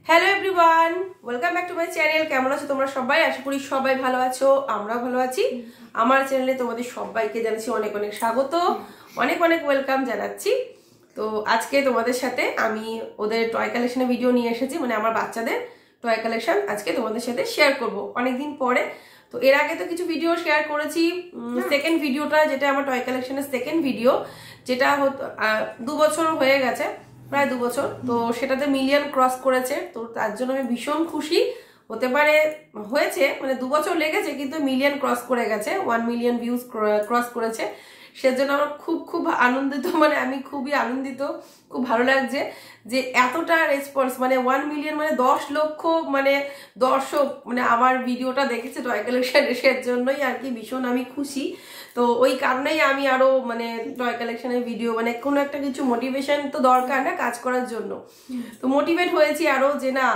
Hello everyone, welcome back to my channel. কেমন আছো তোমরা সবাই? আশা করি সবাই ভালো আছো, আমরা ভালো আছি। আমার চ্যানেলে তোমাদের সবাইকে জানাচ্ছি অনেক অনেক স্বাগত, অনেক অনেক ওয়েলকাম জানাচ্ছি। তো আজকে তোমাদের সাথে আমি ওদের টয় কালেকশনের ভিডিও নিয়ে এসেছি, মানে আমার বাচ্চাদের টয় কালেকশন আজকে তোমাদের সাথে শেয়ার করব অনেকদিন পরে। তো এর আগে তো কিছু ভিডিও শেয়ার করেছি, সেকেন্ড ভিডিওটা যেটা আমার টয় কালেকশনের সেকেন্ড ভিডিও, যেটা 2 বছর হয়ে গেছে, প্রায় 2 বছর। তো সেটাতে মিলিয়ন ক্রস করেছে, তো তার জন্য আমি ভীষণ খুশি। হতে পারে হয়েছে মানে 2 বছর লেগেছে, কিন্তু মিলিয়ন ক্রস করে গেছে, 1 মিলিয়ন ভিউজ ক্রস করেছে। সেজন্য আমার খুব খুব আনন্দিত, মানে আমি খুবই আনন্দিত, খুব ভালো লাগছে যে এতটা রেসপন্স, মানে 1 মিলিয়ন মানে 10 লক্ষ মানে দর্শক মানে আমার ভিডিওটা দেখেছে টয় কালেকশন, এর জন্যই আর কি ভীষণ আমি খুশি। তো ওই কারণেই আমি আরো মানে টয় কালেকশনের ভিডিও, মানে কোনো একটা কিছু মোটিভেশন তো দরকার না কাজ করার জন্য, তো মোটিভেট হয়েছি আরো যে না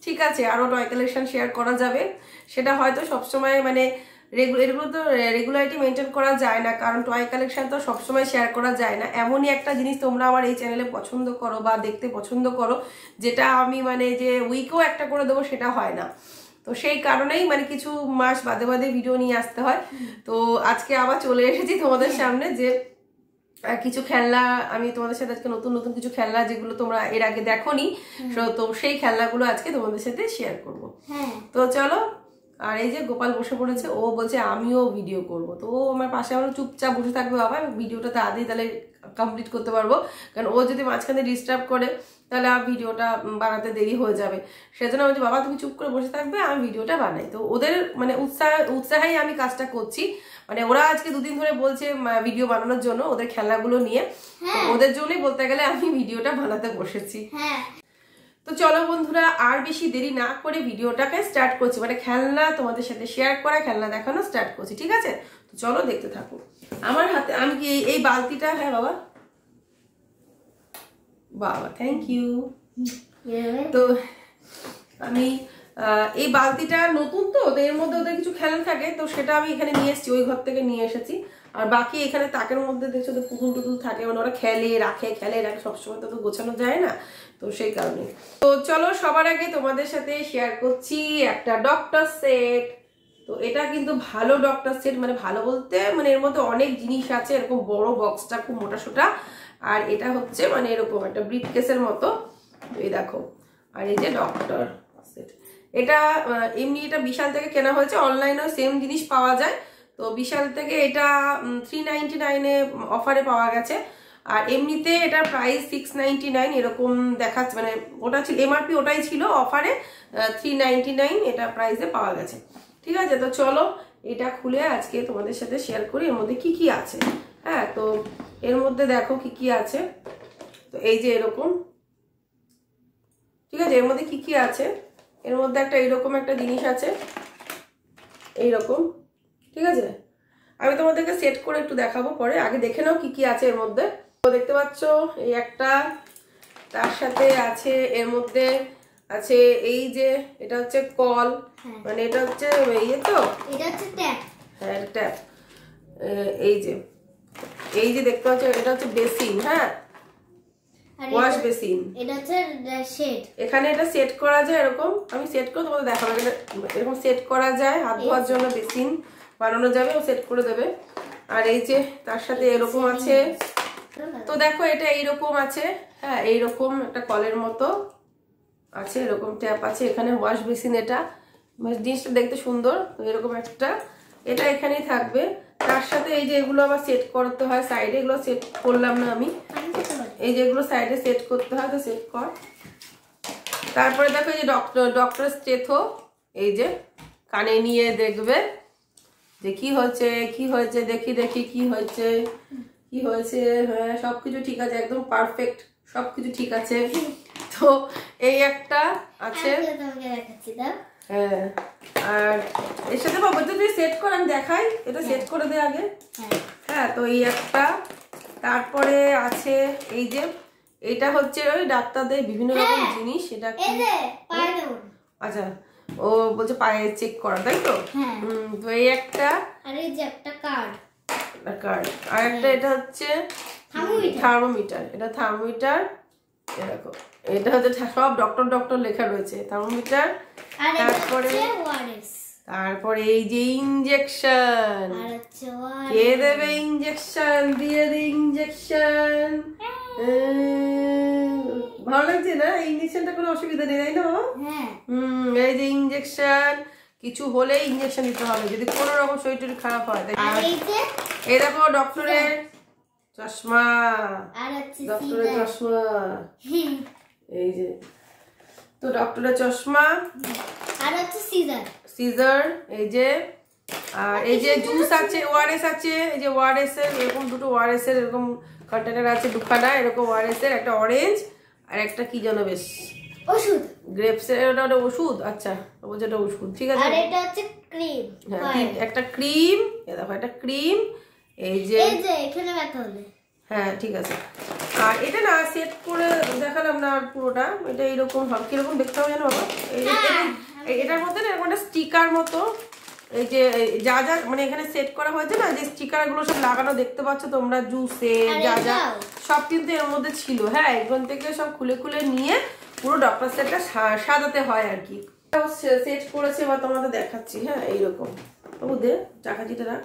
ঠিক আছে আরো টয় কালেকশন শেয়ার করা যাবে। সেটা হয়তো সবসময় মানে এগুলো তো রেগুলারিটি মেনটেন করা যায় না, কারণ টয় কালেকশন তো সবসময় শেয়ার করা যায় না। এমনই একটা জিনিস তোমরা আমার এই চ্যানেলে পছন্দ করো বা দেখতে পছন্দ করো, যেটা আমি মানে যে উইকেও একটা করে দেবো সেটা হয় না। তো সেই কারণেই মানে কিছু মাস বাদে বাদে ভিডিও নিয়ে আসতে হয়। তো আজকে আবার চলে এসেছি তোমাদের সামনে যে কিছু খেলনা, আমি তোমাদের সাথে আজকে নতুন নতুন কিছু খেলনা যেগুলো তোমরা এর আগে দেখোনি, তো সেই খেলনাগুলো আজকে তোমাদের সাথে শেয়ার করব। তো চলো। আর এই যে গোপাল বসে পড়েছে, ও বলছে আমিও ভিডিও করব। তো ও আমার পাশে আমার চুপচাপ বসে থাকবে, বাবা ভিডিওটা তাড়াতাড়ি তাহলে কমপ্লিট করতে পারবো, কারণ ও যদি মাঝখানে ডিস্টার্ব করে তাহলে আর ভিডিওটা বানাতে দেরি হয়ে যাবে। সেজন্য আমি বলছি বাবা তুমি চুপ করে বসে থাকবে, আমি ভিডিওটা বানাই। তো ওদের মানে উৎসাহেই আমি কাজটা করছি, মানে ওরা আজকে 2 দিন ধরে বলছে ভিডিও বানানোর জন্য ওদের খেলনাগুলো নিয়ে, ওদের জন্যই বলতে গেলে আমি ভিডিওটা বানাতে বসেছি। তো চলো বন্ধুরা, আর বেশি দেরি না করে ভিডিওটাকে স্টার্ট করছি, মানে খেলনা তোমাদের সাথে শেয়ার করা, খেলনা দেখানো স্টার্ট করছি, ঠিক আছে? তো চলো দেখতে থাকো। আমার হাতে আমি কি এই বালতিটা, হ্যাঁ বাবা বাবা থ্যাংক ইউ। তো আমি এই বালতিটা নতুন, তো এর মধ্যে ওদের কিছু খেলনা থাকে, তো সেটা আমি এখানে নিয়ে এসেছি, ওই ঘর থেকে নিয়ে এসেছি। আর বাকি এখানে তাকের মধ্যে দেখছো তো পুতুল টুতুল থাকে, মানে ওরা খেলে রাখে সবসময় তো গোছানো যায় না, তো সেই কারণে। তো চলো সবার আগে তোমাদের সাথে শেয়ার করছি একটা ডক্টর সেট। তো এটা কিন্তু ভালো ডক্টর সেট, মানে ভালো বলতে মানে এর মধ্যে অনেক জিনিস আছে, এরকম বড় বক্সটা খুব মোটা সোটা, আর এটা হচ্ছে মানে এরকম একটা ব্রিফ কেসের মতো, এই দেখো। আর এই যে ডক্টর সেট, এটা এমনি এটা বিশাল থেকে কেনা হয়েছে, অনলাইনেও সেম জিনিস পাওয়া যায়। তো বিশাল থেকে এটা 399-এ অফারে পাওয়া গেছে, আর এমনিতে এটার প্রাইস 699 এরকম দেখাচ্ছে, মানে ওটা ছিল এমআরপি, ওটাই ছিল অফারে 399 এটা প্রাইসে পাওয়া গেছে, ঠিক আছে? তো চলো এটা খুলে আজকে তোমাদের সাথে শেয়ার করি এর মধ্যে কি কি আছে। হ্যাঁ, তো এর মধ্যে দেখো কি কি আছে। তো এই যে এরকম, ঠিক আছে, এর মধ্যে কি কি আছে, এর মধ্যে একটা এইরকম একটা জিনিস আছে, এইরকম, ঠিক আছে? আমি তোমাদেরকে সেট করে একটু দেখাবো পরে, আগে দেখে নাও কি কি আছে এর মধ্যে। তো দেখতে পাচ্ছ এই একটা, তার সাথে আছে এর মধ্যে আছে এই যে এটা হচ্ছে কল, মানে এটা হচ্ছে ইয়ে, তো এটা হচ্ছে ট্যাপ, হ্যাঁ ট্যাপ। এই যে দেখতে পাচ্ছ এটা হচ্ছে বেসিন, হ্যাঁ ওয়াশ বেসিন। এটা হচ্ছে শেড, এখানে এটা সেট করা যায়, এরকম আমি সেট করে তোমাদের দেখাবো, এরকম সেট করা যায়, হাত ধোয়ার জন্য বেসিন বানানো যাবে, ও সেট করে দেবে। আর এই যে তার সাথে এরকম আছে, তো দেখো এটা এইরকম আছে, হ্যাঁ এইরকম একটা কলের মতো আছে, এরকম ট্যাপ আছে, এখানে ওয়াশ বেসিন। এটা জিনিসটা দেখতে সুন্দর, এরকম একটা, এটা এখানেই থাকবে। তার সাথে এই যে এগুলো আবার সেট করতে হয় সাইডে, এগুলো সেট করলাম না আমি, এই যে এগুলো সাইডে সেট করতে হয়, তো সেট কর। তারপরে দেখো এই যে ডক্টর স্টেথো, এই যে কানে নিয়ে দেখবে যে কি হচ্ছে কি হয়েছে, দেখি দেখি কি হয়েছে কি হয়েছে, হ্যাঁ সবকিছু ঠিক আছে, একদম পারফেক্ট, সবকিছু ঠিক আছে। তো এই একটা আছে, হ্যাঁ। আর এর সাথে বাবা তুই সেট কর, আমি দেখাই, এটা সেট করে দে আগে। হ্যাঁ, তো এই একটা, তারপরে আছে এই যে এটা হচ্ছে ওই ডাক্তারদের বিভিন্ন রকম জিনিস, এটা কি আচ্ছা ও বলছে পায়ে চেক করা, তাই তো? তো এই একটা, আর এই যে একটা কার্ড, আর একটা এটা হচ্ছে থার্মোমিটার, এটা থার্মোমিটার, এরকম এটা হচ্ছে সব ডক্টর ডক্টর লেখা রয়েছে, থার্মোমিটার। আর এটা তারপরে হচ্ছে ওআরএস। তারপরে এই যে ইনজেকশন, আর হচ্ছে কে দেবে ইনজেকশন, দিয়ে দে ইনজেকশন। ভালো লাগছে না? ইনজেকশনটা কোনো অসুবিধা নেই, তাই না? হ্যাঁ। এই যে ইনজেকশন, কিছু হলে ইনজেকশন দিতে হবে যদি কোনো রকম শরীর টরীর খারাপ হয়। আর এই যে এই দেখো ডক্টরের চশমা, আর হচ্ছে ডক্টরের চশমা, এই যে তো ডক্টরের চশমা, আর হচ্ছে সিজার, সিজার, এই যে আর এই যে জুস আছে, ওআরএস আছে, এই যে ওআরএস এর এরকম দুটো ওআরএস এর এরকম কন্টেনার আছে দুখানা, এরকম ওআরএস এর একটা অরেঞ্জ আর একটা কি যেন বেশ ওষুধ, গ্রেপস এর ওটা ওষুধ। আচ্ছা বলছে এটা ওষুধ, ঠিক আছে। আর এটা হচ্ছে ক্রিম, হ্যাঁ একটা ক্রিম, এই দেখো একটা ক্রিম, এই যে এখানে ব্যথা হলে, হ্যাঁ ঠিক আছে। আর এটা না সেট করে দেখালাম না আর পুরোটা, এটা এইরকম হবে, কিরকম দেখতে হবে জানো বাবা? এটার মধ্যে না একটা স্টিকার মতো, এই যে যা যা মানে এখানে সেট করা হয়েছে না, যে স্টিকার গুলো সব লাগানো দেখতে পাচ্ছ তোমরা, জুসে যা যা সব কিন্তু এর মধ্যে ছিল। হ্যাঁ এখান থেকে সব খুলে খুলে নিয়ে পুরো ডক্টর সেটটা সাজাতে হয় আর কি। সেট করেছে বা তোমাদের দেখাচ্ছি। হ্যাঁ এইরকম দে চাকাচিটা রাখ।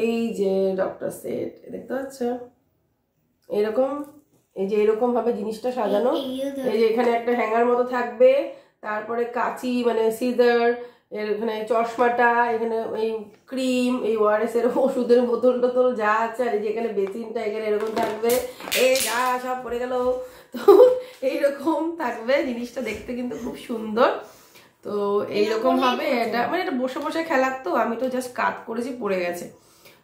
এই যে ডক্টর সেট দেখতে পাচ্ছ, এরকম এই যে এরকম ভাবে জিনিসটা সাজানো। এই যে এখানে একটা হ্যাঙ্গার মতো থাকবে, তারপরে কাঁচি মানে সিজার, এখানে চশমাটা, এখানে এই ক্রিম, এই ওআরএস এর ওষুধের বোতল টোতল যা আছে, আর এই যে এখানে বেসিনটা এখানে এরকম থাকবে, এই যা সব পড়ে গেল। তো এইরকম থাকবে জিনিসটা, দেখতে কিন্তু খুব সুন্দর। তো এইরকম ভাবে এটা মানে এটা বসে বসে খেলার, তো আমি তো জাস্ট কাট করেছি পড়ে গেছে।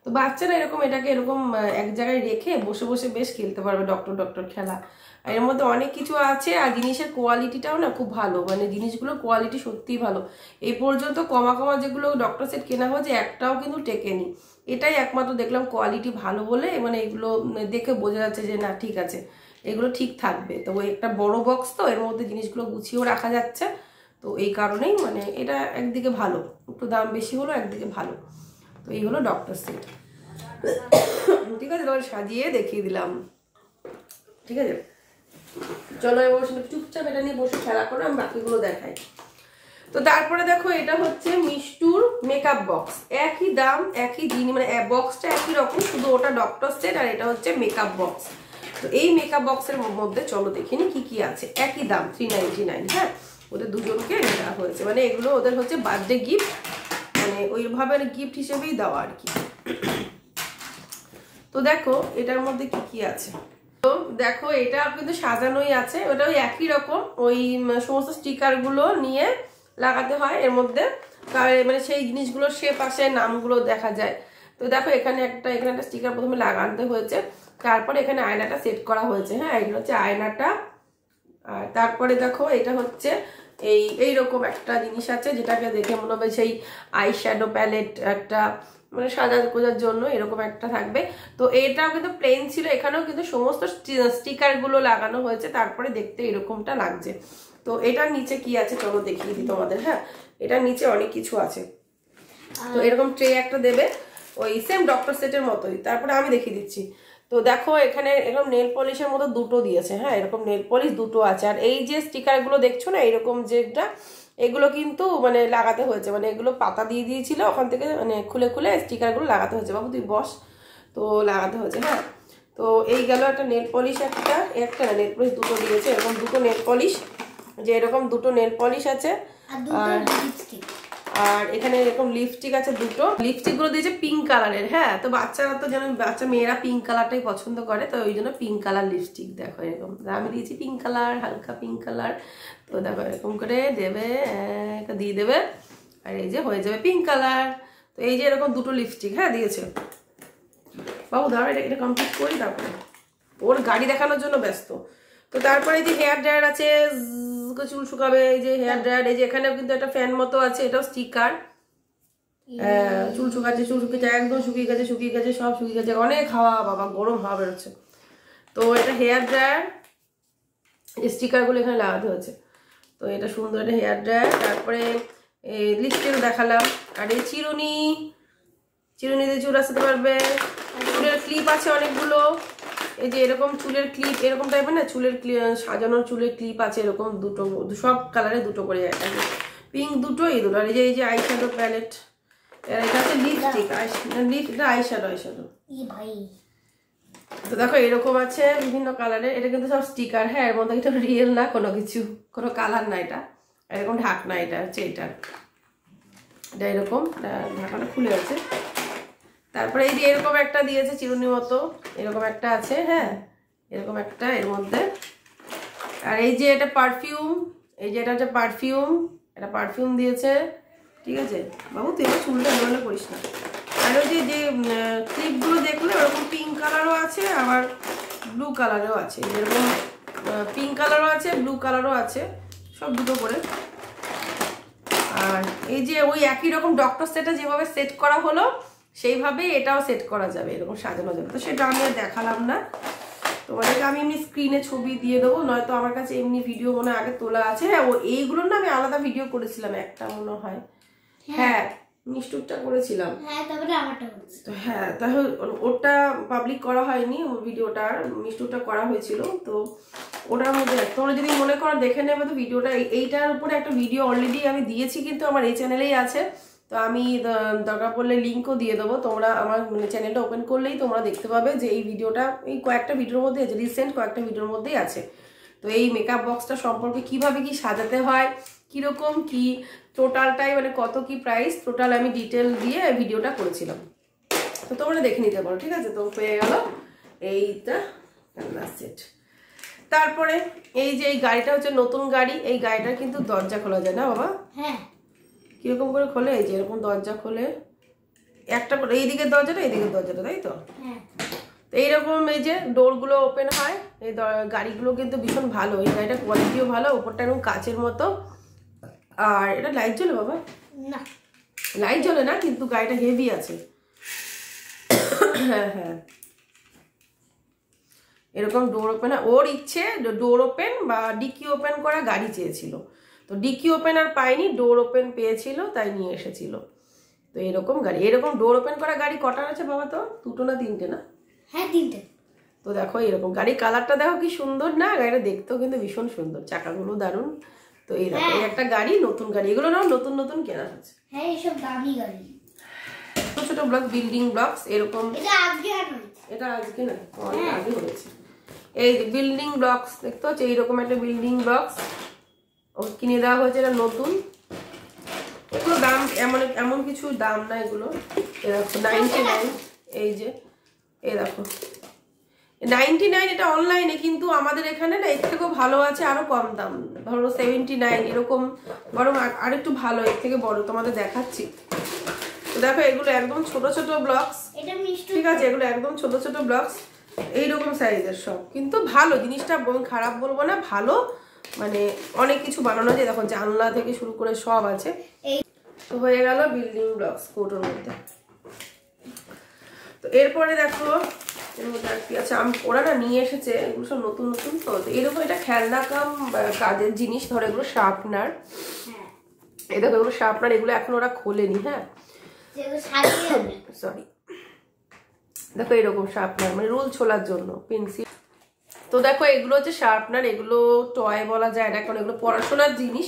তো বাচ্চারা এরকম এটাকে এরকম এক জায়গায় রেখে বসে বসে বেশ খেলতে পারবে ডক্টর ডক্টর খেলা। আর এর মধ্যে অনেক কিছু আছে, আর জিনিসের কোয়ালিটিটাও না খুব ভালো, মানে জিনিসগুলোর কোয়ালিটি সত্যিই ভালো। এই পর্যন্ত কমা কমা যেগুলো ডক্টর সেট কেনা হয়েছে একটাও কিন্তু টেকেনি, এটাই একমাত্র দেখলাম কোয়ালিটি ভালো বলে, মানে এগুলো দেখে বোঝা যাচ্ছে যে না ঠিক আছে এগুলো ঠিক থাকবে। তো ওই একটা বড় বক্স, তো এর মধ্যে জিনিসগুলো গুছিয়েও রাখা যাচ্ছে, তো এই কারণেই মানে এটা একদিকে ভালো, একটু দাম বেশি হলো একদিকে ভালো। তো এই হলো ডক্টর সেট, ঠিক আছে। তোমার সাজিয়ে দেখিয়ে দিলাম, ঠিক আছে। চলো এবার চুপচাপ এটা নিয়ে বসে খেলা করো, আমি বাকিগুলো দেখাই। তো তারপরে দেখো এটা হচ্ছে মিষ্টুর মেকআপ বক্স, একই দাম একই জিনিস, মানে বক্সটা একই রকম, শুধু ওটা ডক্টর সেট আর এটা হচ্ছে মেকআপ বক্স। তো এই মেকআপ বক্সের মধ্যে চলো দেখিনি কি কি আছে। একই দাম 399। হ্যাঁ ওদের দুজনকে দেওয়া হয়েছে, মানে এগুলো ওদের হচ্ছে বার্থডে গিফট, মানে ওইভাবে গিফট হিসেবেই দেওয়া আর কি। তো দেখো এটার মধ্যে কি কি আছে। তো দেখো এটা কিন্তু সাজানোই আছে, ওটা ওই একই রকম, ওই সমস্ত স্টিকার গুলো নিয়ে লাগাতে হয় এর মধ্যে, মানে সেই জিনিসগুলোর শেপ আসে, নামগুলো দেখা যায়। তো দেখো এখানে একটা স্টিকার প্রথমে লাগাতে হয়েছে, তারপরে এখানে আয়নাটা সেট করা হয়েছে। হ্যাঁ এগুলো হচ্ছে আয়নাটা। আর তারপরে দেখো এটা হচ্ছে এইরকম একটা জিনিস আছে, যেটাকে দেখে মনে হবে সেই আই শ্যাডো প্যালেট একটা, মানে সাজা গোজার জন্য এরকম একটা থাকবে। তো এটাও কিন্তু প্লেন ছিল, এখানেও কিন্তু সমস্ত স্টিকার গুলো লাগানো হয়েছে, তারপরে দেখতে এরকমটা লাগছে। তো এটার নিচে কি আছে চলো দেখিয়ে দিই তোমাদের। হ্যাঁ এটার নিচে অনেক কিছু আছে। তো এরকম ট্রে একটা দেবে, ওই সেম ডক্টর সেটের মতোই, তারপরে আমি দেখিয়ে দিচ্ছি। তো দেখো এখানে এরকম নেল পলিশের মতো দুটো দিয়েছে। হ্যাঁ এরকম নেল পলিশ দুটো আছে। আর এই যে স্টিকার গুলো দেখছো না এরকম যেটা, এগুলো কিন্তু মানে লাগাতে হয়েছে, মানে এগুলো পাতা দিয়ে দিয়েছিল ওখান থেকে, মানে খুলে খুলে স্টিকার গুলো লাগাতে হয়েছে। বাবু তুই বস, তো লাগাতে হয়েছে। হ্যাঁ তো এই গেল একটা নেল পলিশ, একটা না নেল পলিশ দুটো দিয়েছে, এরকম দুটো নেল পলিশ, যে এরকম দুটো নেল পলিশ আছে। আর এখানে এরকম লিপস্টিক আছে দুটো, লিপস্টিক গুলো দিয়েছে পিঙ্ক কালারের। হ্যাঁ তো বাচ্চারা তো যেন বাচ্চা মেয়েরা পিঙ্ক কালারটাই পছন্দ করে, তো ওই জন্য পিঙ্ক কালার লিপস্টিক। দেখো এরকম আমি দিয়েছি পিঙ্ক কালার, হালকা পিঙ্ক কালার। তো দেখো এরকম করে দেবে, একটা দিয়ে দেবে, আর এই যে হয়ে যাবে পিঙ্ক কালার। তো এই যে এরকম দুটো লিপস্টিক হ্যাঁ দিয়েছে। বাবু দাঁড়া এটা কমপ্লিট করি, তারপরে ওর গাড়ি দেখানোর জন্য ব্যস্ত। তো তারপরে এই যে হেয়ার ড্রায়ার আছে, চুল শুকাবে, এই যে হেয়ার ড্রায়ার। এই যে এখানেও কিন্তু একটা ফ্যান মতো আছে, এটাও স্টিকার। চুল শুকাচ্ছে, চুল শুকিয়েছে, একদম শুকিয়ে গেছে, সব শুকিয়ে গেছে, অনেক হাওয়া বাবা, গরম হাওয়া বেরোচ্ছে। তো এটা হেয়ার ড্রায়ার, স্টিকার গুলো এখানে লাগাতে হয়েছে। তো এটা সুন্দর একটা হেয়ার ড্রায়ার। তারপরে লিপস্টিক দেখালাম, আর এই চিরুনি দিয়ে চুল আসতে পারবে, চুলের ক্লিপ আছে অনেকগুলো, এই যে এরকম চুলের ক্লিপ, এরকম টাইপের না চুলের সাজানোর চুলের ক্লিপ আছে, এরকম দুটো, সব কালারে দুটো করে পিঙ্ক দুটো, এই দুটো। আর এই যে আই শ্যাডো প্যালেট, এটা হচ্ছে লিপস্টিক, এটা আই শ্যাডো তো দেখো এরকম আছে বিভিন্ন কালারের। এটা কিন্তু সব স্টিকার, হ্যাঁ, এর মধ্যে এটা রিয়েল না কোনো কিছু, কোনো কালার না। এটা এরকম ঢাকনা, এটা হচ্ছে এটা এরকম ঢাকনাটা খুলে আছে। তারপরে এই যে এরকম একটা দিয়েছে চিরুনি মতো, এরকম একটা আছে, হ্যাঁ, এরকম একটা এর মধ্যে। আর এই যে এটা পারফিউম, এই যে এটা হচ্ছে পারফিউম, এটা পারফিউম দিয়েছে, ঠিক আছে বাবু, তুই এবার চুলটা এলোমেলো করিস না। আর ওই যে ক্লিপগুলো দেখলে ওরকম পিঙ্ক কালারও আছে, আবার ব্লু কালারও আছে, যেরকম পিঙ্ক কালারও আছে, ব্লু কালারও আছে, সব দুটো করে। আর এই যে ওই একই রকম ডক্টর সেটটা যেভাবে সেট করা হলো সেইভাবেই এটাও সেট করা যাবে, এরকম সাজানো যাবে। তো সেটা আমি আর দেখালাম না তোমাদেরকে, আমি এমনি স্ক্রিনে ছবি দিয়ে দেবো, নয়তো আমার কাছে এমনি ভিডিও মনে আগে তোলা আছে। হ্যাঁ, এইগুলো না আমি আলাদা ভিডিও করেছিলাম একটা মনে হয়, হ্যাঁ মিষ্টুরটা করেছিলাম, হ্যাঁ, তাহলে ওটা পাবলিক করা হয়নি, ওর ভিডিওটা মিষ্টুরটা করা হয়েছিল। তো ওটার মধ্যে তোমরা যদি মনে করো দেখে নেবে তো ভিডিওটা, এইটার উপরে একটা ভিডিও অলরেডি আমি দিয়েছি, কিন্তু আমার এই চ্যানেলেই আছে। তো আমি দরকার পড়লে লিঙ্কও দিয়ে দেবো, তোমরা আমার চ্যানেলটা ওপেন করলেই তোমরা দেখতে পাবে যে এই ভিডিওটা এই কয়েকটা ভিডিওর মধ্যে আছে, রিসেন্ট কয়েকটা ভিডিওর মধ্যেই আছে। তো এই মেকআপ বক্সটা সম্পর্কে কিভাবে কি সাজাতে হয়, কিরকম কি টোটালটাই মানে কত কি প্রাইস টোটাল আমি ডিটেল দিয়ে ভিডিওটা করেছিলাম, তো তোমরা দেখে নিতে পারো, ঠিক আছে। তো হয়ে গেল এইটা সেট। তারপরে এই যে এই গাড়িটা হচ্ছে নতুন গাড়ি, এই গাড়িটার কিন্তু দরজা খোলা যায় না বাবা? হ্যাঁ। কিরকম করে খোলে? এই যে এরকম দরজা খোলে, একটা করে এইদিকের দরজাটা, এইদিকের দরজাটা, তাই তো? তো এইরকম এই যে ডোরগুলো ওপেন হয়, এই গাড়িগুলো কিন্তু ভীষণ ভালো, এই গাড়িটার কোয়ালিটিও ভালো, উপরটা এরকম কাচের মতো। আর এটা লাইট জ্বলে বাবা? না, লাইট জ্বলে না, কিন্তু গাড়িটা হেভি আছে। হ্যাঁ হ্যাঁ, এরকম ডোর ওপেন, ওর ইচ্ছে ডোর ওপেন বা ডিকি ওপেন করা গাড়ি চেয়েছিল, তো ডিকি ওপেন আর পায়নি, ডোর ওপেন পেয়েছিল, তাই নিয়ে এসেছিল। তো এরকম গাড়ি, এরকম ডোর ওপেন করা গাড়ি কটা আছে বাবা? তো দুটো না তিনটে না? হ্যাঁ, তিনটে। তো দেখো এরকম গাড়ি, কালারটা দেখো কি সুন্দর না, গাড়িটা দেখতেও কিন্তু ভীষণ সুন্দর, চাকাগুলো দারুণ। তো এই দেখো এই একটা গাড়ি, নতুন গাড়ি, এগুলো না নতুন নতুন কেনা হচ্ছে। হ্যাঁ, এইসব দামি গাড়ি, ছোট ছোট ব্লক, বিল্ডিং ব্লকস এরকম। এটা আজকে না, অনেক আগে হয়েছে। এই যে বিল্ডিং ব্লকস দেখতে হচ্ছে, এইরকম একটা বিল্ডিং ব্লকস ওকে কিনে দেওয়া হয়েছে, এটা নতুন। এগুলো দাম এমন কিছু দাম না, এগুলো এ দেখো 99, এই যে এই দেখো 99, এটা অনলাইনে, কিন্তু আমাদের এখানে না এর থেকেও ভালো আছে, আরো কম দাম, ধরো 79 এরকম, বরং আরেকটু ভালো, এর থেকে বড় তোমাদের দেখাচ্ছি। তো দেখো এগুলো একদম ছোট ছোট ব্লকস, ঠিক আছে, এগুলো একদম ছোট ছোট ব্লকস, এইরকম সাইজের সব, কিন্তু ভালো জিনিসটা, খারাপ বলবো না, ভালো, মানে অনেক কিছু বানানো আছে, দেখো জানলা থেকে শুরু করে সব আছে। তো হয়ে গেল বিল্ডিং ব্লকস কোটোর মধ্যে। তো এরপরে দেখো এর মধ্যে আর কি আছে, ওরা না নিয়ে এসেছে এগুলো সব নতুন নতুন। তো এরকম এটা খেলনা কাম কাজের জিনিস, ধরো এগুলো শার্পনার, এই দেখো এগুলো শার্পনার, এগুলো এখন ওরা খোলেনি, হ্যাঁ সরি, দেখো এরকম শার্পনার, মানে রুল ছোলার জন্য পেন্সিল। তো দেখো এগুলো হচ্ছে শার্পনার, এগুলো টয় বলা যায় না, কারণ এগুলো পড়াশোনার জিনিস।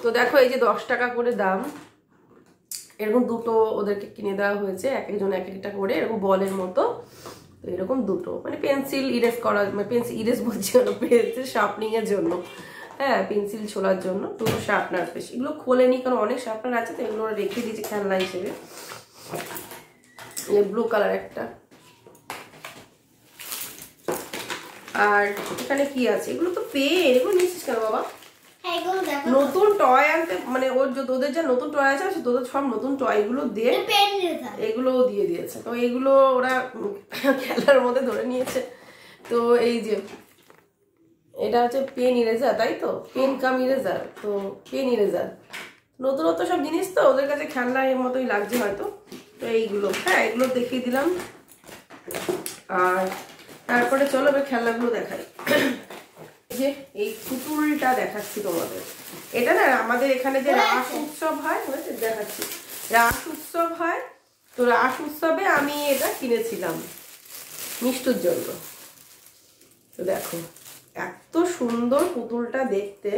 তো দেখো এই যে 10 টাকা করে দাম, এরকম দুটো ওদেরকে কিনে দেওয়া হয়েছে, এক একজন এক একটা করে, এরকম বলের মতো। তো এরকম দুটো, মানে পেন্সিল ইরেজ করা, মানে পেন্সিল ইরেজ বলছি, পেন্সিল শার্পনিং এর জন্য, হ্যাঁ পেন্সিল ছোলার জন্য দুটো শার্পনার পেশ। এগুলো খোলেনি কারণ অনেক শার্পনার আছে, তো এগুলো রেখে দিয়েছে খেলনা হিসেবে। ব্লু কালার একটা। আর এখানে কি আছে? এগুলো তো পেন, এগুলো নিচ্ছিস কেন বাবা? নতুন টয় আনতে, মানে ওদের যা নতুন টয় আছে তোদের সব নতুন টয় গুলো দিয়ে এগুলো দিয়ে দিয়েছে। তো এগুলো ওরা খেলার মধ্যে ধরে নিয়েছে। তো এই যে এটা হচ্ছে পেন ইরেজার, তাই তো? পেন কাম ইরেজার, তো পেন ইরেজার নতুনত্ব সব জিনিস, তো ওদের কাছে খেলনা এর মতোই লাগছে হয়তো। তো এইগুলো, হ্যাঁ এগুলো দেখিয়ে দিলাম। আর তারপরে চলো এবার খেলনাগুলো দেখাই। যে এই পুতুলটা দেখাচ্ছি তোমাদের, এটা না আমাদের এখানে যে রাস উৎসব হয়, দেখাচ্ছি, রাস উৎসব হয়, তো রাস উৎসবে আমি এটা কিনেছিলাম মিষ্টুর জন্য। তো দেখো এত সুন্দর পুতুলটা দেখতে।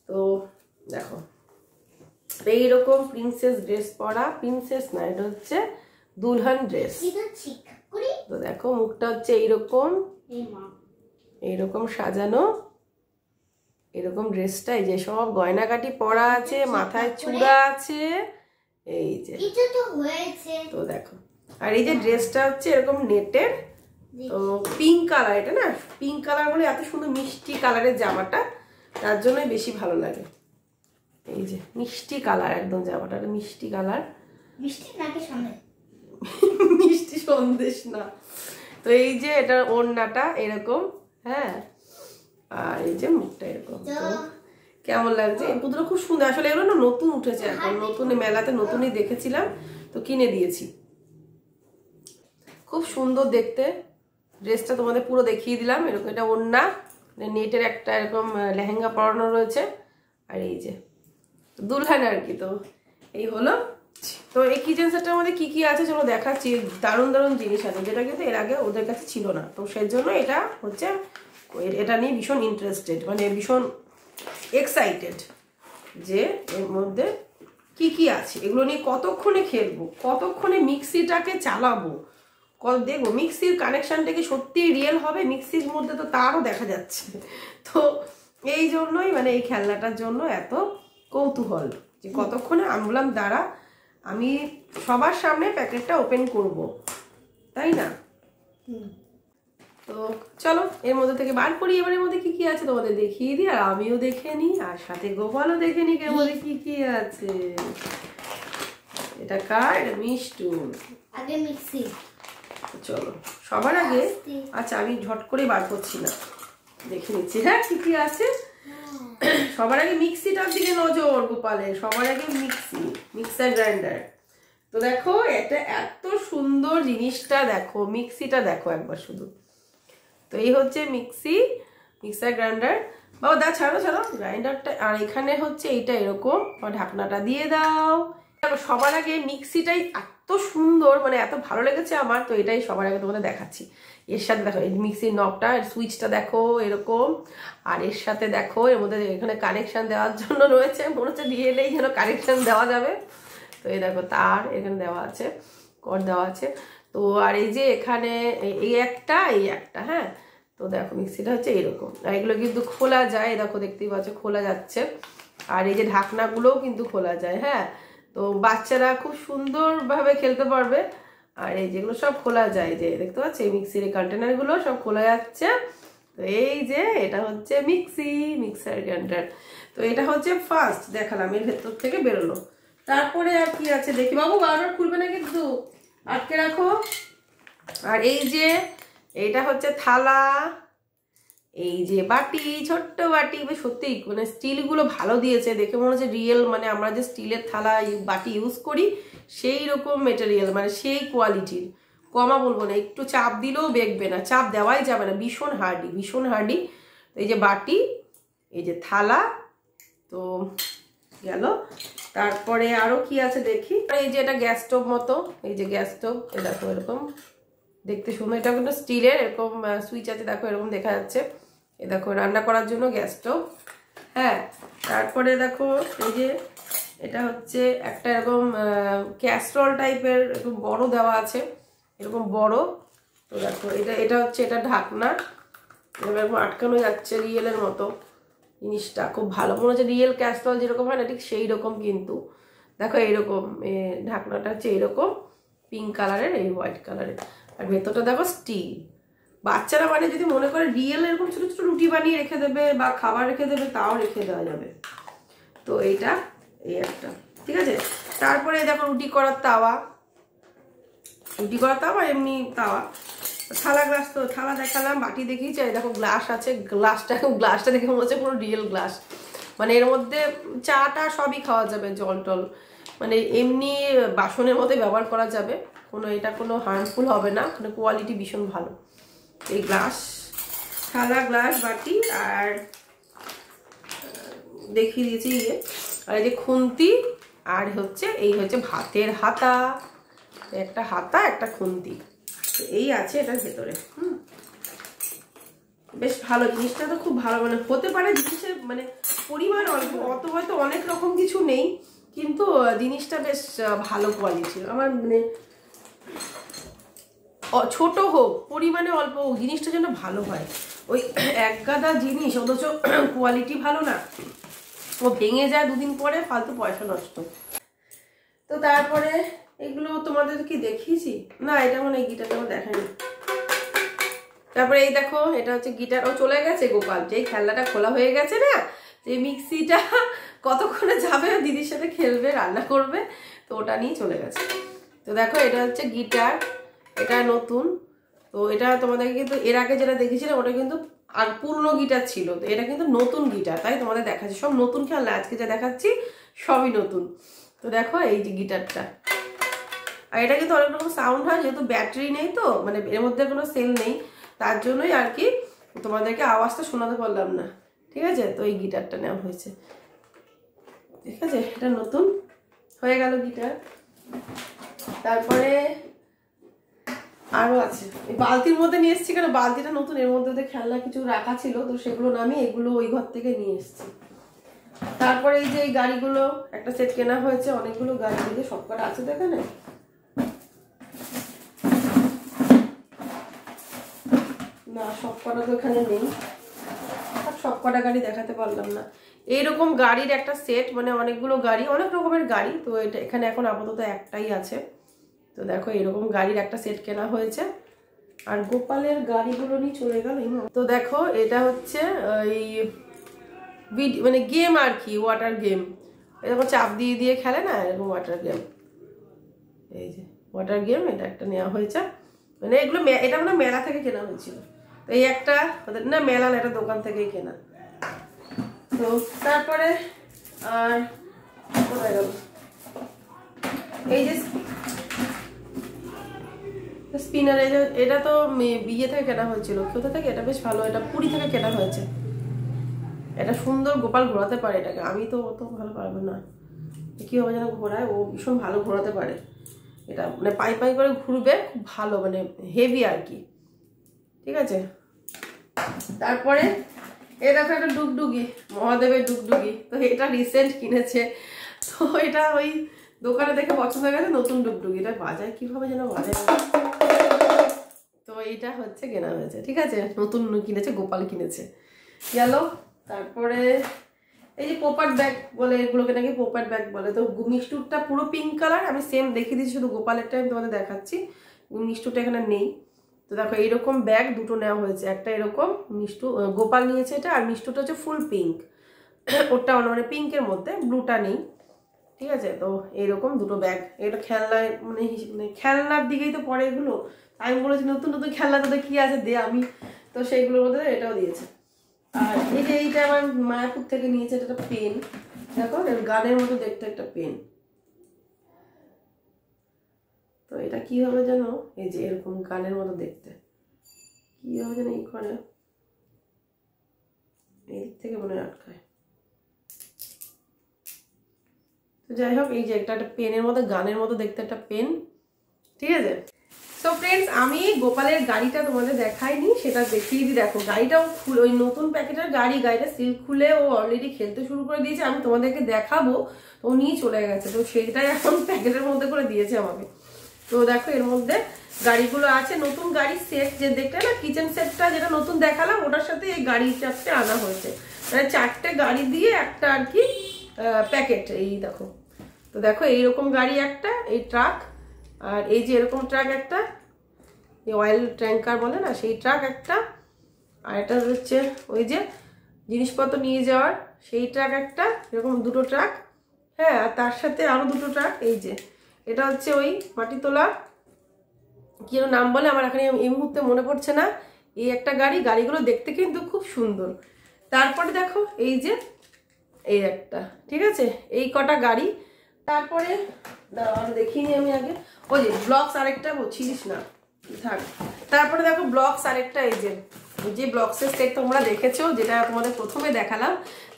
তো দেখো এইরকম প্রিন্সেস ড্রেস পরা, প্রিন্সেস না এটা হচ্ছে দুলহান ড্রেস। তো দেখো মুখটা হচ্ছে এইরকম, এইরকম সাজানো, এরকম ড্রেসটা এই যে সব গয়নাগাটি পরা আছে, মাথায় চূড়া আছে, এই যে তো দেখো। আর এই যে ড্রেসটা হচ্ছে এরকম নেটের, তো পিঙ্ক কালার, এটা না পিঙ্ক কালার বলে এত সুন্দর মিষ্টি কালারের জামাটা, তার জন্যই বেশি ভালো লাগে। এই যে মিষ্টি কালার, একদম জামাটা মিষ্টি কালার, মিষ্টি সন্দেশ না। তো এই যে এটা ওড়নাটা এরকম, হ্যাঁ, আর এই যে মুখটা এরকম। তো কেমন লাগছে? এই পুতুলটা খুব সুন্দর, আসলে এগুলো না নতুন উঠেছে এখন, নতুন মেলাতে নতুনই দেখেছিলাম তো কিনে দিয়েছি। খুব সুন্দর দেখতে ড্রেসটা, তোমাদের পুরো দেখিয়ে দিলাম। এরকম এটা ওড়না, নেটের একটা এরকম লেহেঙ্গা পরানো রয়েছে, আর এই যে দুলহান আর কি। তো এই হলো। তো এই কিচেন সেটটার মধ্যে কি কি আছে চলো দেখাচ্ছি। দারুণ দারুণ জিনিস আছে, যেটা কিন্তু এর আগে ওদের কাছে ছিল না। তো সেই জন্য এটা হচ্ছে, এটা নিয়ে ভীষণ ইন্টারেস্টেড, মানে ভীষণ এক্সাইটেড যে এর মধ্যে কি কি আছে, এগুলো নিয়ে কতক্ষণে খেলবো, কতক্ষণে মিক্সিটাকে চালাবো, দেখবো মিক্সির কানেকশনটা কি সত্যি রিয়েল হবে মিক্সির মধ্যে, তো তারও দেখা যাচ্ছে। তো এই জন্যই মানে এই খেলনাটার জন্য এত কৌতূহল যে কতক্ষণে। আমি বললাম দাঁড়া আমি সবার সামনে প্যাকেটটা ওপেন করব, তাই না? তো চলো এর মধ্যে থেকে বার করি, এবার এর মধ্যে কি কি আছে তোমাদের দেখিয়ে দিই, আর আমিও দেখে নিই, আর সাথে গোপালও দেখে নিই এর মধ্যে কি কি আছে। এটা কার? এটা মিষ্টু। আগে মিক্সি। চলো সবার আগে, আচ্ছা আমি ঝট করে বার করছি না, দেখে নিচ্ছি হ্যাঁ কি কি আছে। সবার আগে মিক্সিটার দিকে নজর গোপালের, সবার আগে মিক্সি, মিক্সার গ্রাইন্ডার। তো দেখো এটা এত সুন্দর জিনিসটা, দেখো মিক্সিটা দেখো একবার শুধু। তো এই হচ্ছে মিক্সি, মিক্সার গ্রাইন্ডার। বাবা দা ছাড়ো ছাড়ো গ্রাইন্ডারটা। আর এখানে হচ্ছে এইটা এরকম, ঢাকনাটা দিয়ে দাও। সবার আগে মিক্সিটাই এত সুন্দর, মানে এত ভালো লেগেছে আমার, তো এটাই সবার আগে তোমাদের দেখাচ্ছি। এর সাথে দেখো এই মিক্সির নবটা, সুইচটা দেখো এরকম, আর এর সাথে দেখো এর মধ্যে এখানে কানেকশন দেওয়ার জন্য রয়েছে, মনে হচ্ছে দিয়ে এলেই যেন কানেকশন দেওয়া যাবে। তো এই দেখো তার এখানে দেওয়া আছে, কর্ড দেওয়া আছে। তো আর এই যে এখানে এই একটা, হ্যাঁ। তো দেখো মিক্সিটা হচ্ছে এরকম, আর এগুলো কিন্তু খোলা যায়, দেখো দেখতেই পাচ্ছ খোলা যাচ্ছে। আর এই যে ঢাকনাগুলোও কিন্তু খোলা যায়, হ্যাঁ। তো বাচ্চারা খুব সুন্দরভাবে খেলতে পারবে। আর এই যেগুলো সব খোলা যায়, যে দেখতে পাচ্ছ এই মিক্সির এই কন্টেনারগুলো সব খোলা যাচ্ছে। তো এই যে এটা হচ্ছে মিক্সি, মিক্সার গ্রাইন্ডার। তো এটা হচ্ছে ফার্স্ট দেখালাম, এর ভেতর থেকে বেরোলো। তারপরে আর কি আছে দেখি, বাবু বারবার খুলবে না কিন্তু, আটকে রাখো। আর এই যে এইটা হচ্ছে থালা, এই যে বাটি, ছোট্ট বাটি, সত্যি মানে স্টিলগুলো ভালো দিয়েছে, দেখে মনে হচ্ছে রিয়েল, মানে আমরা যে স্টিলের থালা বাটি ইউজ করি সেই রকম মেটেরিয়াল, মানে সেই কোয়ালিটির, কমা বলবো না, একটু চাপ দিলেও বেঁকবে না, চাপ দেওয়াই যাবে না, ভীষণ হার্ডি, ভীষণ হার্ডি। এই যে বাটি, এই যে থালা, তো গেল। তারপরে আরো কি আছে দেখি, এই যে এটা গ্যাস স্টোভ মতো, এই যে গ্যাস স্টোভ, এই দেখো এরকম দেখতে সুন্দর, এটা কিন্তু স্টিলের, এরকম সুইচ আছে দেখো এরকম দেখা যাচ্ছে। এ দেখো রান্না করার জন্য গ্যাস স্টোভ, হ্যাঁ। তারপরে দেখো এই যে এটা হচ্ছে একটা এরকম ক্যাসরোল টাইপের, এরকম বড় দেওয়া আছে, এরকম বড়। তো দেখো এটা হচ্ছে এটা ঢাকনা, এরকম আটকানো যাচ্ছে রিয়েলের মতো, জিনিসটা খুব ভালো, মনে হচ্ছে রিয়েল ক্যাসরোল যেরকম হয় না ঠিক সেই রকম। কিন্তু দেখো এইরকম ঢাকনাটা হচ্ছে এইরকম পিঙ্ক কালারের, এই হোয়াইট কালারের, আর ভেতরটা দেখো স্টিল। বাচ্চারা মানে যদি মনে করে রিয়েল এরকম ছোট ছোট রুটি বানিয়ে রেখে দেবে বা খাবার রেখে দেবে, তাও রেখে দেওয়া যাবে। তো এইটা এই একটা, ঠিক আছে। তারপরে দেখো রুটি করার তাওয়া, রুটি করার তাওয়া এমনি তাওয়া। থালা গ্লাস, তো থালা দেখালাম, বাটি দেখিয়েছি, দেখো গ্লাস আছে, গ্লাসটা দেখে মনে হচ্ছে পুরো রিয়েল গ্লাস, মানে এর মধ্যে চাটা সবই খাওয়া যাবে, জল টল, মানে এমনি বাসনের মধ্যে ব্যবহার করা যাবে, কোনো এটা কোনো হার্মফুল হবে না, মানে কোয়ালিটি ভীষণ ভালো। এই গ্লাস, থালা গ্লাস বাটি, আর দেখিয়ে দিয়েছি ইয়ে, আর এই যে খুন্তি, আর হচ্ছে এই হচ্ছে ভাতের হাতা, একটা হাতা একটা খুন্তি, এই আছে এটার ভেতরে। বেশ ভালো জিনিসটা, তো খুব ভালো, মানে হতে পারে জিনিসের মানে পরিমাণ অল্প, অত হয়তো অনেক রকম কিছু নেই, কিন্তু জিনিসটা বেশ ভালো কোয়ালিটির। আমার মানে ছোট হোক পরিমাণে অল্প হোক জিনিসটা যেন ভালো হয়। ওই এক গাদা জিনিস অথচ কোয়ালিটি ভালো না, ও ভেঙে যায় দুদিন পরে, ফালতু পয়সা নষ্ট। তো তারপরে এগুলো তোমাদের কি দেখিয়েছি না, এটা মানে গিটারটা আমার দেখায়নি। তারপরে এই দেখো এটা হচ্ছে গিটার, ও চলে গেছে গোপাল, যেই খেলনাটা খোলা হয়ে গেছে না, যে মিক্সিটা কতক্ষণে যাবে দিদির সাথে খেলবে রান্না করবে, তো ওটা নিয়ে চলে গেছে। তো দেখো এটা হচ্ছে গিটার, এটা নতুন। তো এটা তোমাদেরকে কিন্তু এর আগে যেটা দেখেছিলাম ওটা কিন্তু আর পুরনো গিটার ছিল, তো এটা কিন্তু নতুন গিটার, তাই তোমাদের দেখাচ্ছি সব নতুন খেলনা, আজকে যা দেখাচ্ছি সবই নতুন। তো দেখো এই যে গিটারটা, আর এটা কিন্তু অনেক রকম সাউন্ড হয়, যেহেতু ব্যাটারি নেই তো মানে এর মধ্যে কোনো সেল নেই, তার জন্যই আর কি তোমাদেরকে আওয়াজটা শোনাতে পারলাম না, ঠিক আছে। তো এই গিটারটা নেওয়া হয়েছে, ঠিক আছে, এটা নতুন হয়ে গেল গিটার। তারপরে আরো আছে, এই বালতির মধ্যে নিয়ে এসেছি, কারণ বালতিটা নতুন, এর মধ্যে খেলনা কিছু রাখা ছিল, তো সেগুলো নামিয়ে এগুলো ওই ঘর থেকে নিয়ে এসেছি। তারপরে এই যে এই গাড়িগুলো একটা সেট কেনা হয়েছে, অনেকগুলো গাড়ি দিকে সবকটা আছে দেখে না, সবকটা তো এখানে নেই, সবকটা গাড়ি দেখাতে পারলাম না। এইরকম গাড়ির একটা সেট, মানে অনেকগুলো গাড়ি, অনেক রকমের গাড়ি, তো এটা এখানে এখন আপাতত একটাই আছে। তো দেখো এরকম গাড়ির একটা সেট কেনা হয়েছে, আর গোপালের গাড়িগুলো নিয়ে চলে গেল। তো দেখো এটা হচ্ছে এই মানে গেম আর কি, ওয়াটার গেম, এরকম চাপ দিয়ে দিয়ে খেলে না, এরকম ওয়াটার গেম, এই যে ওয়াটার গেম, এটা একটা নেওয়া হয়েছে। মানে এগুলো এটা মানে মেলা থেকে কেনা হয়েছিল, তো এই একটা না মেলা না, এটা দোকান থেকেই কেনা। তো তারপরে আর কোথায় গেল, এই যে স্পিনার, এটা তো বিয়ে থেকে কেনা হয়েছিল, কোথা থেকে, এটা বেশ ভালো, এটা পুরী থেকে কেনা হয়েছে। এটা সুন্দর, গোপাল ঘোরাতে পারে এটাকে, আমি তো অত ভালো পারবো না, কি হবে যেন ঘোরায়, ও ভীষণ ভালো ঘোরাতে পারে এটা, মানে পাই পাই করে ঘুরবে, খুব ভালো, মানে হেভি আর কি, ঠিক আছে। তারপরে এ দেখো একটা ডুগডুগি, মহাদেবের ডুগডুগি, তো এটা রিসেন্ট কিনেছে, তো এটা ওই দোকানে দেখে পছন্দ হয়ে গেছে, নতুন ডুগডুগি, এটা বাজায় কিভাবে যেন বাজায়, তো এইটা হচ্ছে কেনা হয়েছে, ঠিক আছে, নতুন কিনেছে, গোপাল কিনেছে গেল। তারপরে এই যে পোপাট ব্যাগ বলে, এগুলোকে নাকি পোপাট ব্যাগ বলে, তো মিষ্টুরটা পুরো পিঙ্ক কালার, আমি সেম দেখিয়ে দিচ্ছি, শুধু গোপালেরটা আমি তোমাদের দেখাচ্ছি, মিষ্টুরটা এখানে নেই। তো দেখো এইরকম ব্যাগ দুটো নেওয়া হয়েছে, একটা এরকম মিষ্টু গোপাল নিয়েছে এটা, আর মিষ্টুটা হচ্ছে ফুল পিঙ্ক, ওটা মানে পিঙ্কের মধ্যে, ব্লুটা নেই, ঠিক আছে। তো এইরকম দুটো ব্যাগ, এটা খেলনায় মানে খেলনার দিকেই তো পড়ে এগুলো, আমি বলেছি নতুন নতুন খেলনা তোদের কি আছে দে আমি, তো সেইগুলোর মধ্যে এটাও দিয়েছে। আর এই যে এইটা আমার মায়াপুর থেকে নিয়েছে, এটা একটা পেন, দেখো গানের মতো দেখতে একটা পেন, তো এটা কি হবে যেন, এই যে এরকম গানের মতো দেখতে, কি হবে যেন এই করে, এই দিক থেকে মনে আটকায়, তো যাই হোক এই যে একটা পেনের মতো গানের মতো দেখতে একটা পেন, ঠিক আছে। তো ফ্রেন্ডস আমি গোপালের গাড়িটা তোমাদের দেখাইনি, সেটা দেখিয়ে দিই। দেখো গাড়িটাও খুলে, ওই নতুন প্যাকেটের গাড়িটা সিল খুলে ও অলরেডি খেলতে শুরু করে দিয়েছে, আমি তোমাদেরকে দেখাবো, তো ও নিয়ে চলে গেছে, তো সেইটাই এখন প্যাকেটের মধ্যে করে দিয়েছে আমাকে। তো দেখো এর মধ্যে গাড়িগুলো আছে, নতুন গাড়ির সেট, যে দেখলে না কিচেন সেটটা যেটা নতুন দেখালাম, ওটার সাথে এই গাড়ির চারটে আনা হয়েছে, মানে চারটে গাড়ি দিয়ে একটা আর কি প্যাকেট, এই দেখো। তো দেখো এইরকম গাড়ি একটা, এই ট্রাক, আর এই যে এরকম ট্রাক একটা, এই অয়েল ট্যাঙ্কার বলে না সেই ট্রাক একটা, আর এটা হচ্ছে ওই যে জিনিসপত্র নিয়ে যাওয়ার সেই ট্রাক একটা, এরকম দুটো ট্রাক, হ্যাঁ, আর তার সাথে আরও দুটো ট্রাক, এই যে এটা হচ্ছে ওই মাটি তোলা, কি যেন নাম বলে আমার এখানে এই মুহূর্তে মনে পড়ছে না, এই একটা গাড়ি, গাড়িগুলো দেখতে কিন্তু খুব সুন্দর। তারপরে দেখো এই যে এই একটা, ঠিক আছে, এই কটা গাড়ি। তারপরে দাঁড়াও দেখিনি আমি আগে, ওই যে ব্লকস আরেকটা বলছিস না থাক। তারপরে দেখো ব্লকস আরেকটা, এই যে ব্লকসের সেট তোমরা দেখেছো, যেটা তোমাদের প্রথমে দেখালাম,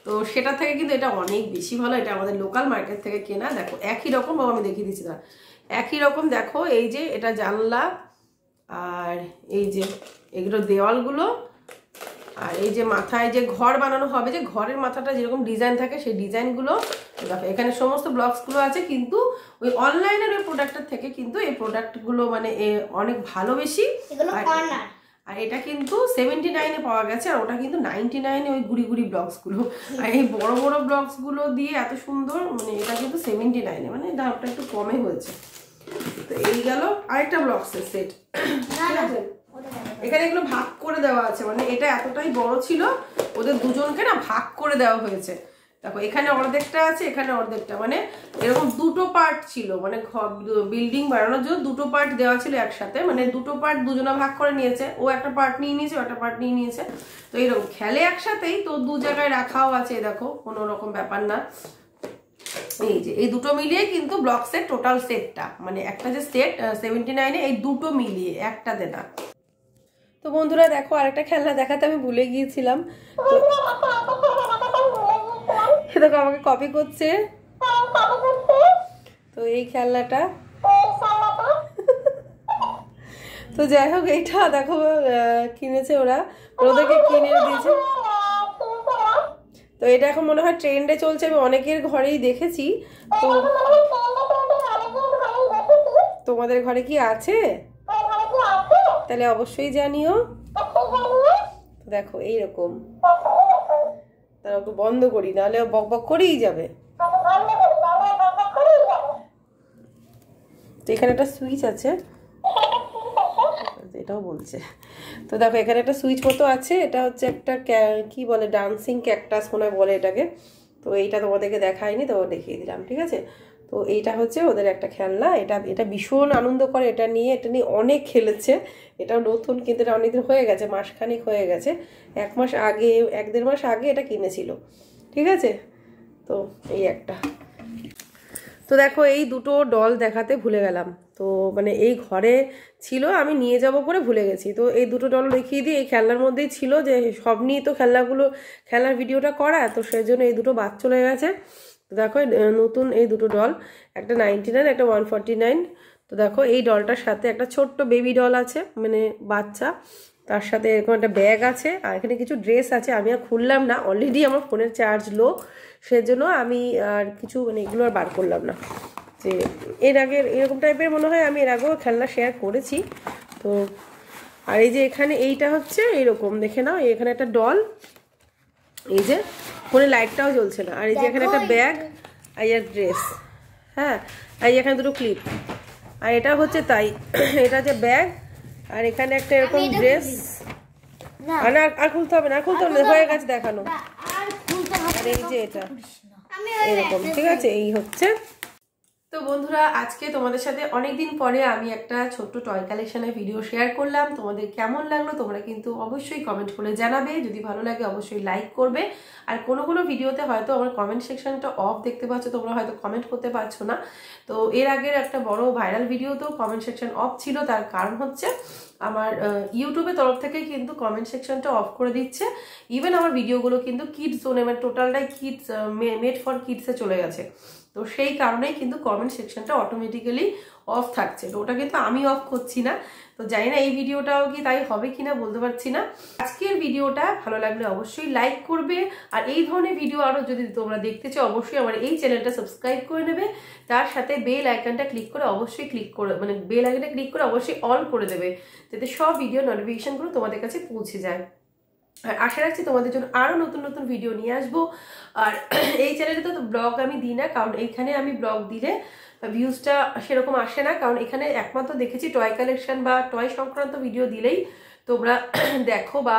তো সেটা থেকে কিন্তু এটা অনেক বেশি ভালো, এটা আমাদের লোকাল মার্কেট থেকে কেনা। দেখো একই রকম, আমি দেখিয়ে দিচ্ছি না, একই রকম। দেখো এই যে এটা জানলা, আর এই যে এগুলো দেওয়ালগুলো, আর এই যে মাথায় যে ঘর বানানো হবে, যে ঘরের মাথাটা যেরকম ডিজাইন থাকে সেই ডিজাইনগুলো দেখো এখানে সমস্ত ব্লকসগুলো আছে। কিন্তু ওই অনলাইনের ওই প্রোডাক্টের থেকে কিন্তু এই প্রোডাক্টগুলো মানে অনেক ভালো বেশি। আর এটা কিন্তু 79-এ পাওয়া গেছে, আর ওটা কিন্তু 99-এ ওই গুড়ি গুড়ি ব্লকসগুলো। আর এই বড় বড় ব্লকসগুলো দিয়ে এত সুন্দর, মানে এটা কিন্তু 79-এ, মানে দামটা একটু কমে হয়েছে। তো এই গেল আরেকটা ব্লকসের সেট। ঠিক আছে, এখানে এগুলো ভাগ করে দেওয়া আছে, মানে এটা এতটাই বড় ছিল ওদের দুজনকে না ভাগ করে দেওয়া হয়েছে। দেখো এখানে অর্ধেকটা আছে, এখানে অর্ধেকটা, মানে এরকম দুটো পার্ট ছিল, মানে বিল্ডিং বানানোর জন্য দুটো পার্ট দেওয়া ছিল একসাথে, মানে দুটো পার্ট দুজনে ভাগ করে নিয়েছে, ও একটা পার্ট নিয়ে নিয়েছে, ও একটা পার্ট নিয়ে নিয়েছে। তো এরকম খেলে একসাথেই, তো দু জায়গায় রাখাও আছে, দেখো কোনো রকম ব্যাপার না। এই যে এই দুটো মিলিয়ে কিন্তু ব্লকসের টোটাল সেটটা, মানে একটা যে সেট 79-এ, এই দুটো মিলিয়ে একটাতে না। তো বন্ধুরা দেখো আরেকটা খেলনা দেখাতে আমি ভুলে গিয়েছিলাম, তো দেখো আমাকে কপি করছে। তো এই খেলনাটা, তো যাই হোক এইটা দেখো কিনেছে ওরা, ওদেরকে কিনে দিয়েছে। তো এটা এখন মনে হয় ট্রেন্ডে চলছে, আমি অনেকের ঘরেই দেখেছি। তো তোমাদের ঘরে কি আছে তাহলে অবশ্যই জানিও। দেখো এইরকম, তার একটু বন্ধ করি, নাহলে বক বক করেই যাবে। তো এখানে একটা সুইচ আছে, এটাও বলছে। তো দেখো এখানে একটা সুইচ মতো আছে, এটা হচ্ছে একটা কি বলে, ডান্সিং ক্যাকটাস মনে হয় বলে এটাকে। তো এইটা তোমাদেরকে দেখায়নি, তো দেখিয়ে দিলাম, ঠিক আছে। তো এইটা হচ্ছে ওদের একটা খেলনা, এটা ভীষণ আনন্দ করে, এটা নিয়ে অনেক খেলেছে। এটাও নতুন, কিন্তু এটা অনেকদিন হয়ে গেছে, মাসখানিক হয়ে গেছে, 1 মাস আগে 1-1.5 মাস আগে এটা কিনেছিল, ঠিক আছে। তো এই একটা, তো দেখো এই দুটো ডল দেখাতে ভুলে গেলাম, তো মানে এই ঘরে ছিল, আমি নিয়ে যাব করে ভুলে গেছি। তো এই দুটো ডল দেখিয়ে দিই, এই খেলনার মধ্যেই ছিল, যে সব নিয়ে তো খেলনার ভিডিওটা করা, তো সেই জন্য এই দুটো বাদ চলে গেছে। তো দেখো নতুন এই দুটো ডল, একটা 99, একটা 149। তো দেখো এই ডলটার সাথে একটা ছোট্ট বেবি ডল আছে, মানে বাচ্চা, তার সাথে এরকম একটা ব্যাগ আছে, আর এখানে কিছু ড্রেস আছে। আমি আর খুললাম না, অলরেডি আমার ফোনের চার্জ লো, সেজন্য আমি আর কিছু মানে এগুলো আর বার করলাম না। যে এর আগে এরকম টাইপের মনে হয় আমি এর আগেও খেলনা শেয়ার করেছি। তো আর এই যে এখানে এইটা হচ্ছে এইরকম, দেখে নাও, এখানে একটা ডল, এই যে ফোনে লাইটটাও জ্বলছে না, আর এই যে এখানে একটা ব্যাগ, আর এই ড্রেস, হ্যাঁ, আর এখানে দুটো ক্লিপ, আর এটা হচ্ছে তাই, এটা যে ব্যাগ, আর এখানে একটা এরকম ড্রেস। আর খুলতে হবে না, খুলতে হবে না, হয়ে গেছে দেখানো। আর এই যে এটা এরকম, ঠিক আছে, এই হচ্ছে। তো বন্ধুরা আজকে তোমাদের সাথে অনেকদিন পরে আমি একটা ছোট্ট টয় কালেকশনের ভিডিও শেয়ার করলাম। তোমাদের কেমন লাগলো তোমরা কিন্তু অবশ্যই কমেন্ট করে জানাবে, যদি ভালো লাগে অবশ্যই লাইক করবে। আর কোনো ভিডিওতে হয়তো আমার কমেন্ট সেকশনটা অফ দেখতে পাচ্ছ, তোমরা হয়তো কমেন্ট করতে পারছো না। তো এর আগের একটা বড় ভাইরাল ভিডিওতেও কমেন্ট সেকশন অফ ছিল, তার কারণ হচ্ছে আমার ইউটিউবের তরফ থেকে কিন্তু কমেন্ট সেকশনটা অফ করে দিচ্ছে। ইভেন আমার ভিডিওগুলো কিন্তু কিডস জোনে, মানে টোটালটাই কিডস, মেড ফর কিডসে চলে গেছে। তো সেই কারণেই কিন্তু কমেন্ট সেকশনটা অটোমেটিক্যালি অফ থাকছে, তো ওটা কিন্তু আমি অফ করছি না। তো জানি না এই ভিডিওটাও কি তাই হবে কিনা, বলতে পারছি না। আজকের ভিডিওটা ভালো লাগলে অবশ্যই লাইক করবে, আর এই ধরনের ভিডিও আরো যদি তোমরা দেখতে চাও অবশ্যই আমার এই চ্যানেলটা সাবস্ক্রাইব করে নেবে। তার সাথে বেল আইকনটা ক্লিক করে অবশ্যই মানে বেল আইকনটা ক্লিক করে অবশ্যই অল করে দেবে, যাতে সব ভিডিও নোটিফিকেশনগুলো তোমাদের কাছে পৌঁছে যায়। আর আশা রাখছি তোমাদের জন্য আরো নতুন নতুন ভিডিও নিয়ে আসবো। আর এই চ্যানেলে তো ব্লগ আমি দিই না, কারণ এইখানে আমি ব্লগ দিলে ভিউজটা সেরকম আসে না, কারণ এখানে একমাত্র দেখেছি টয় কালেকশন বা টয় সংক্রান্ত ভিডিও দিলেই তোমরা দেখো বা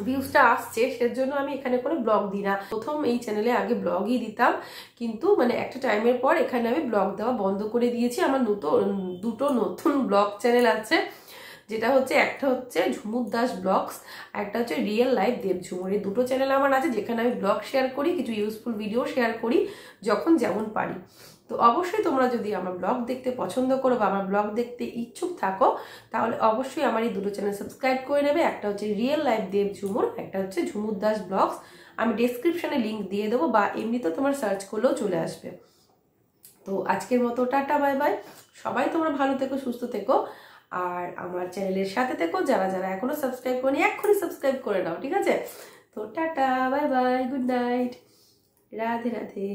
ভিউজটা আসছে, সেজন্য আমি এখানে কোনো ব্লগ দিই না। প্রথম এই চ্যানেলে আগে ব্লগই দিতাম, কিন্তু মানে একটা টাইমের পর এখানে আমি ব্লগ দেওয়া বন্ধ করে দিয়েছি। আমার দুটো নতুন ব্লগ চ্যানেল আছে, যেটা হচ্ছে একটা হচ্ছে ঝুমুর দাস ব্লগস, একটা হচ্ছে রিয়েল লাইফ দেব ঝুমুর। এই দুটো চ্যানেল আমার আছে, যেখানে আমি ব্লগ শেয়ার করি, কিছু ইউজফুল ভিডিও শেয়ার করি যখন যেমন পারি। তো অবশ্যই তোমরা যদি আমার ব্লগ দেখতে পছন্দ করো বা আমার ব্লগ দেখতে ইচ্ছুক থাকো, তাহলে অবশ্যই আমার এই দুটো চ্যানেল সাবস্ক্রাইব করে নেবে। একটা হচ্ছে রিয়েল লাইফ দেব ঝুমুর, একটা হচ্ছে ঝুমুর দাস ব্লগস। আমি ডেসক্রিপশনে লিঙ্ক দিয়ে দেবো, বা এমনিতেও তোমার সার্চ করলেও চলে আসবে। তো আজকের মতো টাটা, বাই বাই। সবাই তোমরা ভালো থেকো, সুস্থ থেকো, আর আমার চ্যানেলের সাথে থেকো, যারা যারা এখনো সাবস্ক্রাইব করনি এক্ষুনি সাবস্ক্রাইব করে নাও, ঠিক আছে? তো tata, bye bye, good night, Radhe Radhe.